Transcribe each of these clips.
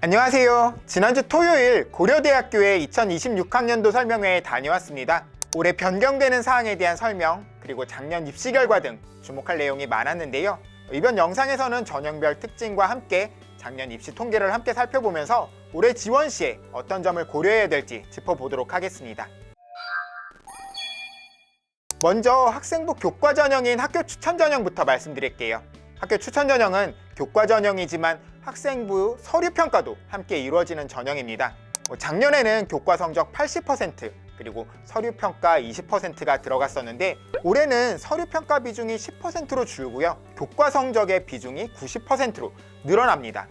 안녕하세요. 지난주 토요일 고려대학교의 2026학년도 설명회에 다녀왔습니다. 올해 변경되는 사항에 대한 설명, 그리고 작년 입시 결과 등 주목할 내용이 많았는데요. 이번 영상에서는 전형별 특징과 함께 작년 입시 통계를 함께 살펴보면서 올해 지원 시에 어떤 점을 고려해야 될지 짚어보도록 하겠습니다. 먼저 학생부 교과 전형인 학교 추천 전형부터 말씀드릴게요. 학교 추천 전형은 교과 전형이지만 학생부 서류 평가도 함께 이루어지는 전형입니다. 작년에는 교과 성적 80% 그리고 서류 평가 20%가 들어갔었는데 올해는 서류 평가 비중이 10%로 줄고요. 교과 성적의 비중이 90%로 늘어납니다.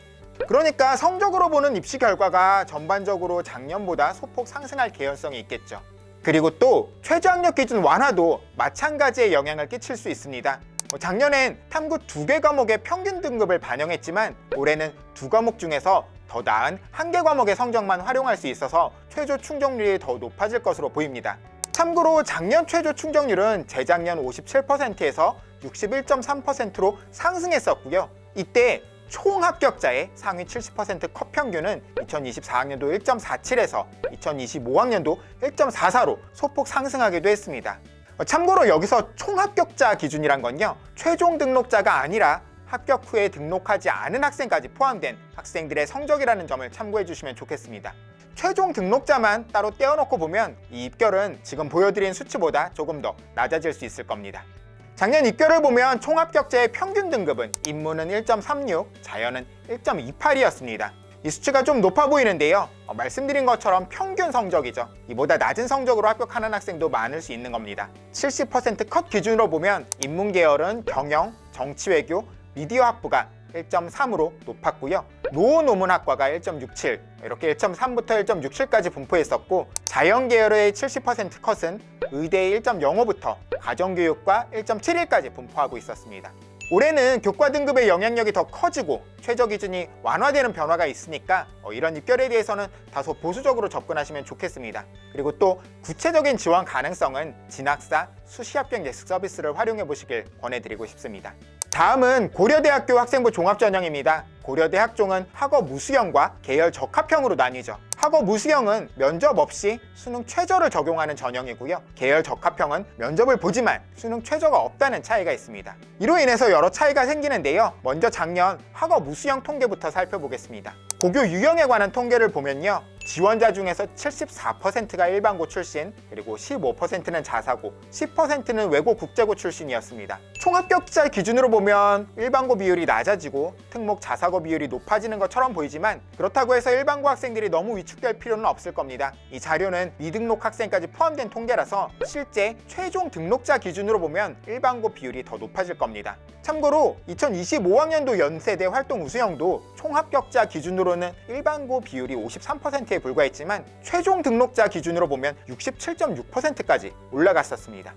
그러니까 성적으로 보는 입시 결과가 전반적으로 작년보다 소폭 상승할 개연성이 있겠죠. 그리고 또 최저학력 기준 완화도 마찬가지의 영향을 끼칠 수 있습니다. 작년엔 탐구 2개 과목의 평균 등급을 반영했지만 올해는 2과목 중에서 더 나은 1개 과목의 성적만 활용할 수 있어서 최저 충족률이 더 높아질 것으로 보입니다. 참고로 작년 최저 충족률은 재작년 57%에서 61.3%로 상승했었고요. 이때 총 합격자의 상위 70% 컷 평균은 2024학년도 1.47에서 2025학년도 1.44로 소폭 상승하기도 했습니다. 참고로 여기서 총 합격자 기준이란 건요, 최종 등록자가 아니라 합격 후에 등록하지 않은 학생까지 포함된 학생들의 성적이라는 점을 참고해 주시면 좋겠습니다. 최종 등록자만 따로 떼어놓고 보면 이 입결은 지금 보여드린 수치보다 조금 더 낮아질 수 있을 겁니다. 작년 입결을 보면 총 합격자의 평균 등급은 인문은 1.36, 자연은 1.28이었습니다. 이 수치가 좀 높아 보이는데요. 말씀드린 것처럼 평균 성적이죠. 이보다 낮은 성적으로 합격하는 학생도 많을 수 있는 겁니다. 70% 컷 기준으로 보면 인문계열은 경영, 정치외교, 미디어 학부가 1.3으로 높았고요. 노노문학과가 1.67, 이렇게 1.3부터 1.67까지 분포했었고, 자연계열의 70% 컷은 의대의 1.05부터 가정교육과 1.71까지 분포하고 있었습니다. 올해는 교과 등급의 영향력이 더 커지고 최저 기준이 완화되는 변화가 있으니까 이런 입결에 대해서는 다소 보수적으로 접근하시면 좋겠습니다. 그리고 또 구체적인 지원 가능성은 진학사, 수시합격 예습 서비스를 활용해 보시길 권해드리고 싶습니다. 다음은 고려대학교 학생부 종합전형입니다. 고려대 학종은 학업 우수형과 계열 적합형으로 나뉘죠. 학업 우수형은 면접 없이 수능 최저를 적용하는 전형이고요. 계열 적합형은 면접을 보지만 수능 최저가 없다는 차이가 있습니다. 이로 인해서 여러 차이가 생기는데요. 먼저 작년 학업 우수형 통계부터 살펴보겠습니다. 고교 유형에 관한 통계를 보면요. 지원자 중에서 74%가 일반고 출신, 그리고 15%는 자사고, 10%는 외고 국제고 출신이었습니다. 총 합격자 기준으로 보면 일반고 비율이 낮아지고 특목 자사고 비율이 높아지는 것처럼 보이지만 그렇다고 해서 일반고 학생들이 너무 위축될 필요는 없을 겁니다. 이 자료는 미등록 학생까지 포함된 통계라서 실제 최종 등록자 기준으로 보면 일반고 비율이 더 높아질 겁니다. 참고로 2025학년도 연세대 활동 우수형도 총 합격자 기준으로는 일반고 비율이 53%에 불과했지만 최종 등록자 기준으로 보면 67.6%까지 올라갔었습니다.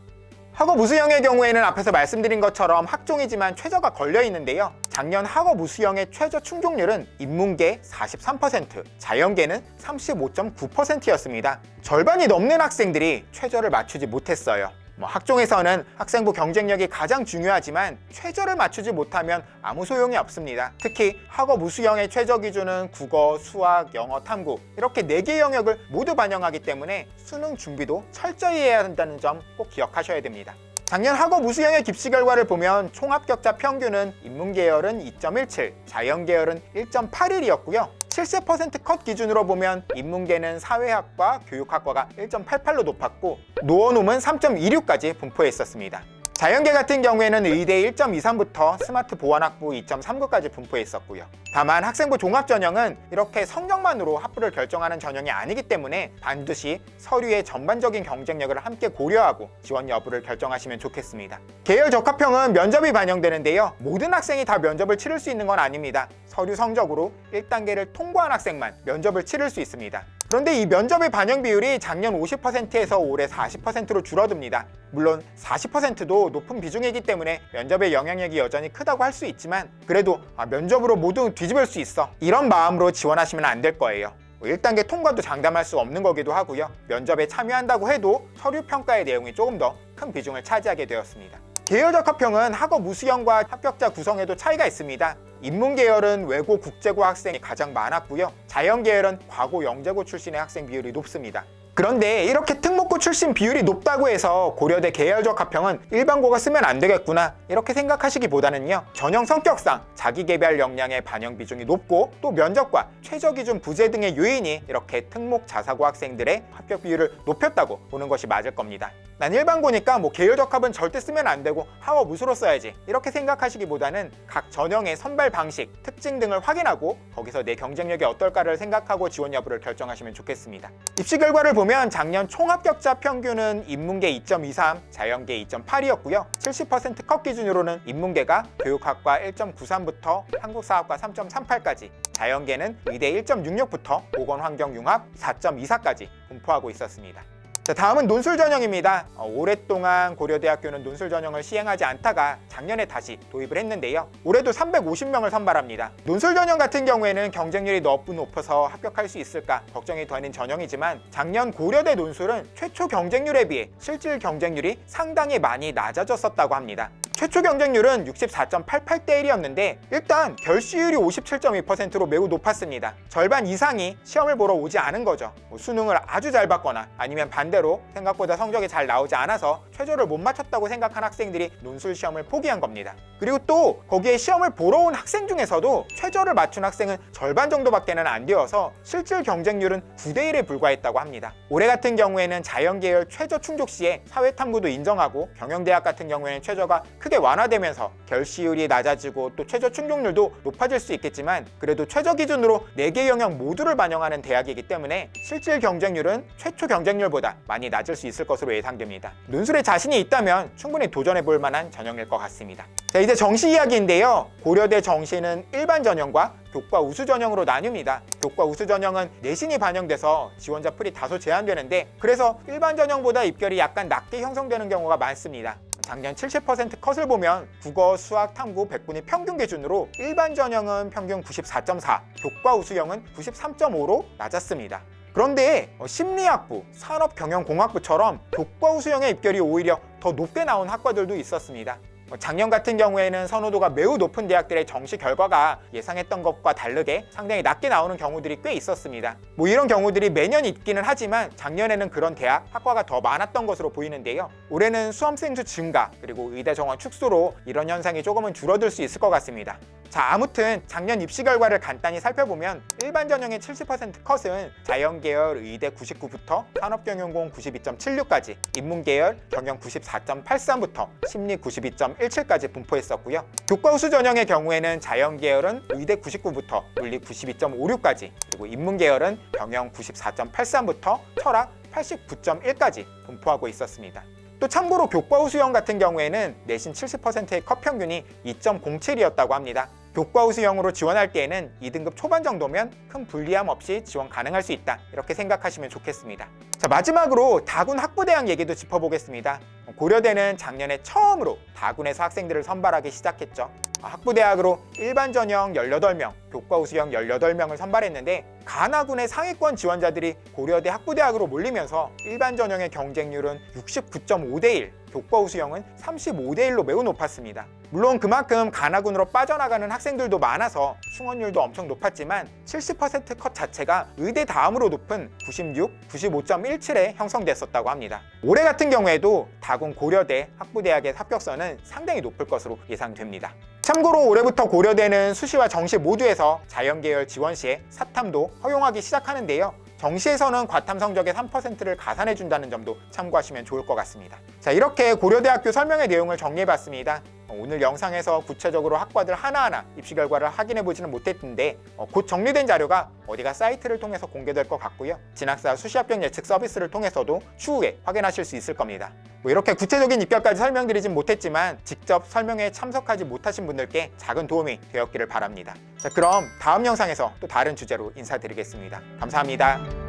학업 우수형의 경우에는 앞에서 말씀드린 것처럼 학종이지만 최저가 걸려 있는데요. 작년 학업 우수형의 최저 충족률은 인문계 43%, 자연계는 35.9%였습니다. 절반이 넘는 학생들이 최저를 맞추지 못했어요. 학종에서는 학생부 경쟁력이 가장 중요하지만 최저를 맞추지 못하면 아무 소용이 없습니다. 특히 학업 우수형의 최저 기준은 국어, 수학, 영어, 탐구 이렇게 4개 영역을 모두 반영하기 때문에 수능 준비도 철저히 해야 한다는 점 꼭 기억하셔야 됩니다. 작년 학업 우수형의 입시 결과를 보면 총 합격자 평균은 인문계열은 2.17, 자연계열은 1.81이었고요. 70% 컷 기준으로 보면 인문계는 사회학과, 교육학과가 1.88로 높았고 노원음은 3.26까지 분포해 있었습니다. 자연계 같은 경우에는 의대 1.23부터 스마트 보안학부 2.39까지 분포해 있었고요. 다만 학생부 종합전형은 이렇게 성적만으로 학부를 결정하는 전형이 아니기 때문에 반드시 서류의 전반적인 경쟁력을 함께 고려하고 지원 여부를 결정하시면 좋겠습니다. 계열 적합형은 면접이 반영되는데요. 모든 학생이 다 면접을 치를 수 있는 건 아닙니다. 서류 성적으로 1단계를 통과한 학생만 면접을 치를 수 있습니다. 그런데 이 면접의 반영 비율이 작년 50%에서 올해 40%로 줄어듭니다. 물론 40%도 높은 비중이기 때문에 면접의 영향력이 여전히 크다고 할 수 있지만 그래도 면접으로 모두 뒤집을 수 있어, 이런 마음으로 지원하시면 안 될 거예요. 1단계 통과도 장담할 수 없는 거기도 하고요. 면접에 참여한다고 해도 서류 평가의 내용이 조금 더 큰 비중을 차지하게 되었습니다. 계열적 합평은 학업 우수형과 합격자 구성에도 차이가 있습니다. 인문계열은 외고 국제고 학생이 가장 많았고요. 자연계열은 과고 영재고 출신의 학생 비율이 높습니다. 그런데 이렇게 특목고 출신 비율이 높다고 해서 고려대 계열적 합평은 일반고가 쓰면 안 되겠구나 이렇게 생각하시기보다는요, 전형 성격상 자기개발 역량의 반영 비중이 높고 또 면접과 최저기준 부재 등의 요인이 이렇게 특목 자사고 학생들의 합격 비율을 높였다고 보는 것이 맞을 겁니다. 난 일반고니까 뭐 계열적 합은 절대 쓰면 안 되고 학업 우수로 써야지 이렇게 생각하시기보다는 각 전형의 선발 방식, 특징 등을 확인하고 거기서 내 경쟁력이 어떨까를 생각하고 지원 여부를 결정하시면 좋겠습니다. 입시 결과를 보면 작년 총 합격자 평균은 인문계 2.23, 자연계 2.8이었고요. 70% 컷 기준으로는 인문계가 교육학과 1.93부터 한국사학과 3.38까지, 자연계는 의대 1.66부터 보건환경융합 4.24까지 분포하고 있었습니다. 자, 다음은 논술 전형입니다. 오랫동안 고려대학교는 논술 전형을 시행하지 않다가 작년에 다시 도입을 했는데요. 올해도 350명을 선발합니다. 논술 전형 같은 경우에는 경쟁률이 너무 높아서 합격할 수 있을까 걱정이 되는 전형이지만 작년 고려대 논술은 최초 경쟁률에 비해 실질 경쟁률이 상당히 많이 낮아졌었다고 합니다. 최초 경쟁률은 64.88대 1이었는데 일단 결시율이 57.2%로 매우 높았습니다. 절반 이상이 시험을 보러 오지 않은 거죠. 수능을 아주 잘 봤거나 아니면 반대로 생각보다 성적이 잘 나오지 않아서 최저를 못 맞췄다고 생각한 학생들이 논술 시험을 포기한 겁니다. 그리고 또 거기에 시험을 보러 온 학생 중에서도 최저를 맞춘 학생은 절반 정도밖에는 안 되어서 실질 경쟁률은 9대 1에 불과했다고 합니다. 올해 같은 경우에는 자연계열 최저 충족 시에 사회탐구도 인정하고 경영대학 같은 경우에는 최저가 크게 완화되면서 결시율이 낮아지고 또 최저 충족률도 높아질 수 있겠지만 그래도 최저 기준으로 4개 영역 모두를 반영하는 대학이기 때문에 실질 경쟁률은 최초 경쟁률보다 많이 낮을 수 있을 것으로 예상됩니다. 논술에 자신이 있다면 충분히 도전해 볼 만한 전형일 것 같습니다. 자, 이제 정시 이야기인데요. 고려대 정시는 일반 전형과 교과 우수 전형으로 나뉩니다. 교과 우수 전형은 내신이 반영돼서 지원자 풀이 다소 제한되는데 그래서 일반 전형보다 입결이 약간 낮게 형성되는 경우가 많습니다. 작년 70% 컷을 보면 국어, 수학, 탐구 100분위 평균 기준으로 일반 전형은 평균 94.4, 교과 우수형은 93.5로 낮았습니다. 그런데 심리학부, 산업경영공학부처럼 교과 우수형의 입결이 오히려 더 높게 나온 학과들도 있었습니다. 작년 같은 경우에는 선호도가 매우 높은 대학들의 정시 결과가 예상했던 것과 다르게 상당히 낮게 나오는 경우들이 꽤 있었습니다. 이런 경우들이 매년 있기는 하지만 작년에는 그런 대학, 학과가 더 많았던 것으로 보이는데요. 올해는 수험생 수 증가 그리고 의대 정원 축소로 이런 현상이 조금은 줄어들 수 있을 것 같습니다. 자, 아무튼 작년 입시 결과를 간단히 살펴보면 일반 전형의 70% 컷은 자연계열 의대 99부터 산업경영공 92.76까지, 인문계열 경영 94.83부터 심리 92.17까지 분포했었고요. 교과 우수 전형의 경우에는 자연계열은 의대 99부터 물리 92.56까지, 그리고 인문계열은 경영 94.83부터 철학 89.1까지 분포하고 있었습니다. 또 참고로 교과 우수형 같은 경우에는 내신 70%의 컷 평균이 2.07이었다고 합니다. 교과 우수형으로 지원할 때에는 2등급 초반 정도면 큰 불리함 없이 지원 가능할 수 있다 이렇게 생각하시면 좋겠습니다. 자, 마지막으로 다군 학부대학 얘기도 짚어보겠습니다. 고려대는 작년에 처음으로 다군에서 학생들을 선발하기 시작했죠. 학부대학으로 일반 전형 18명, 교과 우수형 18명을 선발했는데 간하군의 상위권 지원자들이 고려대 학부대학으로 몰리면서 일반 전형의 경쟁률은 69.5대 1, 교과 우수형은 35대 1로 매우 높았습니다. 물론 그만큼 간하군으로 빠져나가는 학생들도 많아서 충원율도 엄청 높았지만 70% 컷 자체가 의대 다음으로 높은 96, 95.17에 형성됐었다고 합니다. 올해 같은 경우에도 다군 고려대 학부대학의 합격선은 상당히 높을 것으로 예상됩니다. 참고로 올해부터 고려대는 수시와 정시 모두에서 자연계열 지원 시에 사탐도 허용하기 시작하는데요. 정시에서는 과탐 성적의 3%를 가산해준다는 점도 참고하시면 좋을 것 같습니다. 자, 이렇게 고려대학교 설명의 내용을 정리해봤습니다. 오늘 영상에서 구체적으로 학과들 하나하나 입시 결과를 확인해보지는 못했는데 곧 정리된 자료가 어디가 사이트를 통해서 공개될 것 같고요. 진학사 수시합격 예측 서비스를 통해서도 추후에 확인하실 수 있을 겁니다. 이렇게 구체적인 입결까지 설명드리진 못했지만 직접 설명회에 참석하지 못하신 분들께 작은 도움이 되었기를 바랍니다. 자, 그럼 다음 영상에서 또 다른 주제로 인사드리겠습니다. 감사합니다.